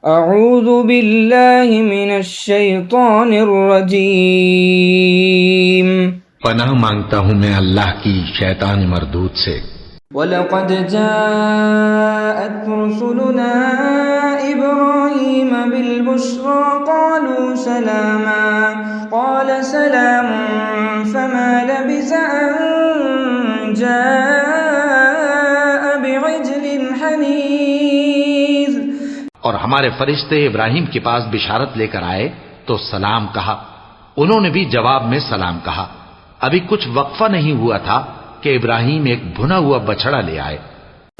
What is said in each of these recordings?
اعوذ باللہ من الشیطان الرجیم پناہ مانگتا ہوں میں اللہ کی شیطان مردود سے۔ وَلَقَدْ جَاءَتْ رُسُلُنَا إِبْرَاهِيمَ بِالْبُشْرَى قَالُوا سَلَامًا قَالَ سَلَامٌ فَمَا لَبِثَ أَن جَاءَ بِعِجْلٍ حَنِيذٍ۔ اور ہمارے فرشتے ابراہیم کے پاس بشارت لے کر آئے تو سلام کہا، انہوں نے بھی جواب میں سلام کہا۔ ابھی کچھ وقفہ نہیں ہوا تھا کہ ابراہیم ایک بھنا ہوا بچڑا لے آئے۔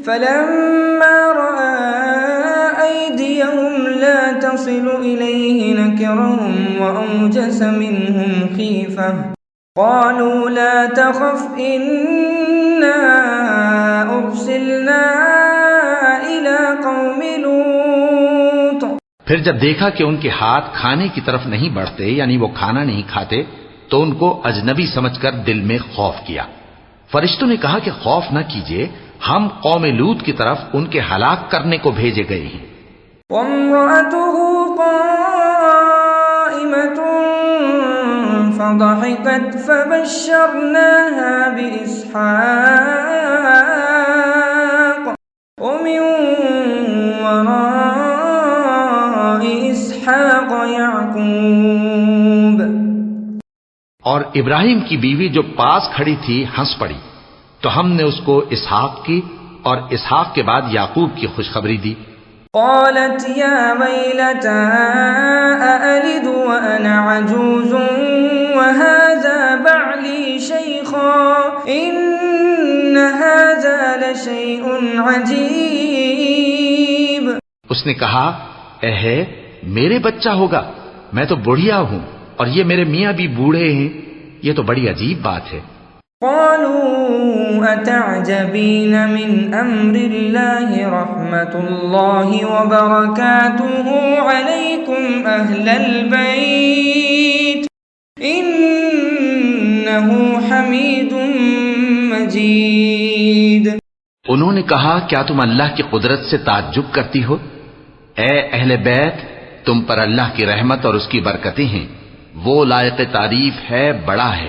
فَلَمَّا رَأَى أَيْدِيَهُمْ لَا تَصِلُ إِلَيْهِ نَكِرَهُمْ وَأَوْجَسَ مِنْهُمْ خِيفَةً قَالُوا لَا تَخَفْ إِنَّا أُرْسِلْنَا إِلَى قَوْمِ لُوطٍ۔ پھر جب دیکھا کہ ان کے ہاتھ کھانے کی طرف نہیں بڑھتے، یعنی وہ کھانا نہیں کھاتے، تو ان کو اجنبی سمجھ کر دل میں خوف کیا۔ فرشتوں نے کہا کہ خوف نہ کیجیے، ہم قوم لوط کی طرف ان کے ہلاک کرنے کو بھیجے گئے ہیں۔ وَامْرَأَتُهُ قَائِمَةٌ فَضَحِكَتْ فَبَشَّرْنَاهَا بِإِسْحَاقَ وَمِن وَرَاءِ إِسْحَاقَ يَعْقُوبَ۔ اور ابراہیم کی بیوی جو پاس کھڑی تھی ہنس پڑی، تو ہم نے اس کو اسحاق کی اور اسحاق کے بعد یعقوب کی خوشخبری دی۔ قالت يا ويلتى أألد وأنا عجوز وهذا بعلي شيخا إن هذا لشيء عجيب۔ اس نے کہا، اے ہے میرے بچہ ہوگا، میں تو بڑھیا ہوں اور یہ میرے میاں بھی بوڑھے ہیں، یہ تو بڑی عجیب بات ہے۔ قالوا أتعجبين من أمر الله رحمة الله وبركاته عليكم أهل البيت إنه حميد مجيد۔ انہوں نے کہا، کیا تم اللہ کی قدرت سے تعجب کرتی ہو؟ اے اہل بیت، تم پر اللہ کی رحمت اور اس کی برکتیں ہیں، وہ لائق تعریف ہے، بڑا ہے۔